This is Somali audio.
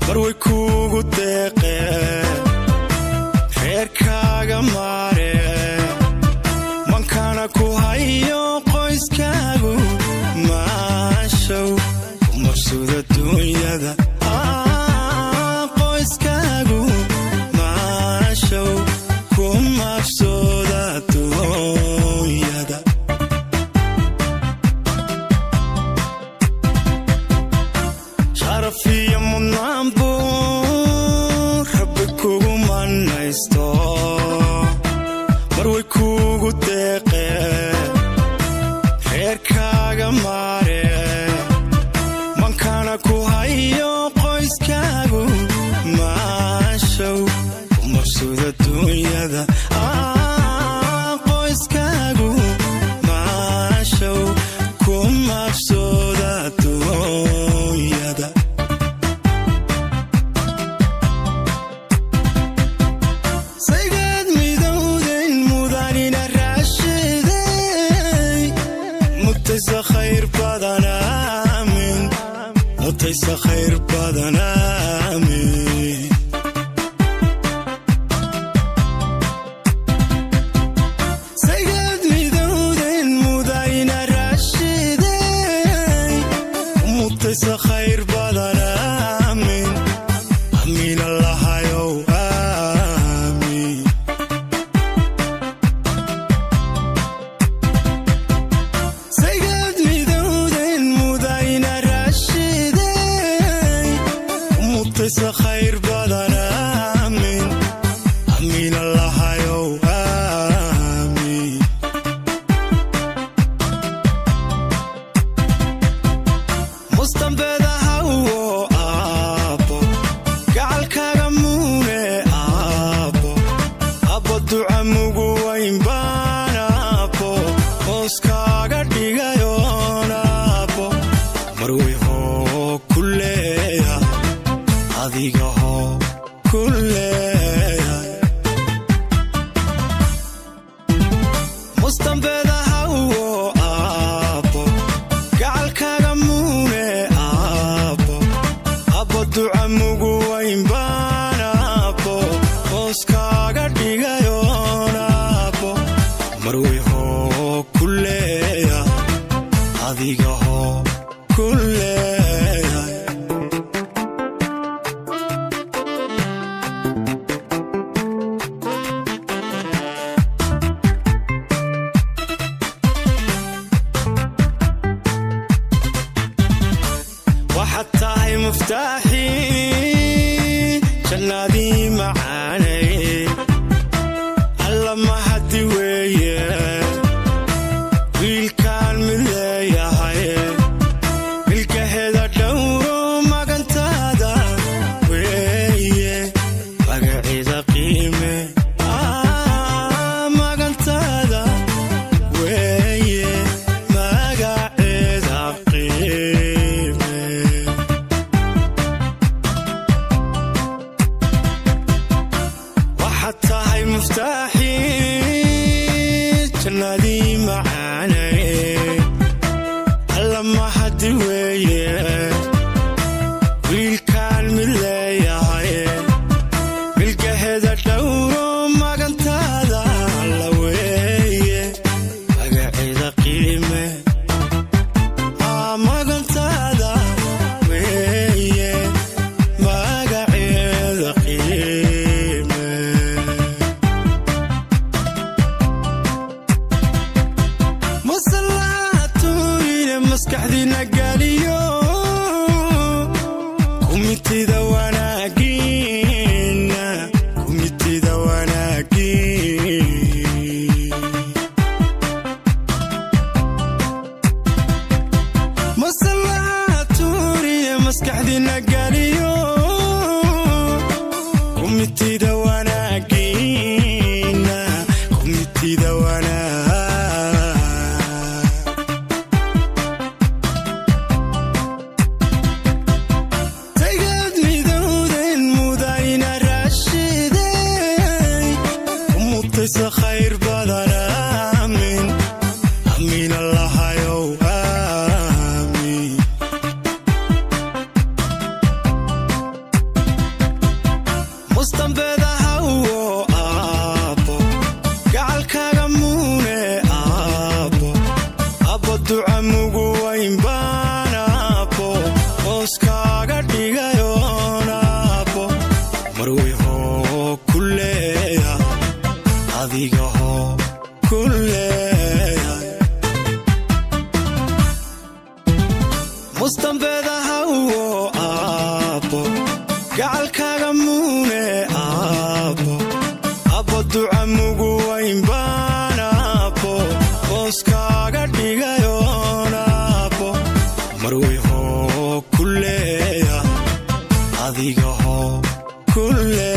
marway kugu deeqe reerkaaga maare mankana ku hayo qoyskaagu maashow mabsuuda dunyada qoyskaagu maashow ku mabsuuda dunyada sharafiya munambu rabbi kugu manaysto marway kugu deeqe reerkaaga maare mankana ku hayo qoyskaagu maashow mabsuuda dunyada qoyskaagu maashow ku mabsuuda dunyada saygeed midowdayn mudanina raashiday mutaysa khayr badan aamin mutaysa khayr badan aamin saygeed midowdayn mudanina raashiday mutaysa khayr badan aamin amiin allahayow aamin saygeed midowdayn mudanina raashiday mutaysa khayr badan aamin amiin allahayow aamin mustanbeeda hawo aabbo gacalkaaga muune aabbo duca mugu wayn baan aabbo hooskaaga dhigayoon aabbo marway hoo ku leeya adiga hoo ku leeya mustanbeeda hawo aabbo gacalkaaga muune aabbo duca mugu wayn baan aabbo hooskaaga dhigayoon aabbo marway hoo ku leeya adiga hoo ku leeya waxaad tahay muftaaxii jannadii macaanay alla mahadi weeye wiilkaan mid leeyahay milkaheeda dhowro magantaada weeye magaceeda qiime magantaada weeye magaceeda qiime waxaad tahay muftaaxii jannadii macaanay alla mahadi weeye wiilkaan mid leeyahay milkaheeda dhowro magantaada alla weeye magaceeda qiime magantaada weeye magaceeda qiime masallaatuine maskaxdiina galiyo kumitida wanaagiina kumitida wanaagin masallaatuine maskaxdiina galiyo kumitida wanaagina kumitida wanaag saygeed midowdayn mudanina raashiday mutaysa khayr badan aamin amiin allahayow aamin gacalkaaga muune abbo duca mugu wayn baan abbo booskaaga dhigayoon abbo marway hoo kuleeya adiga hoo kuleeya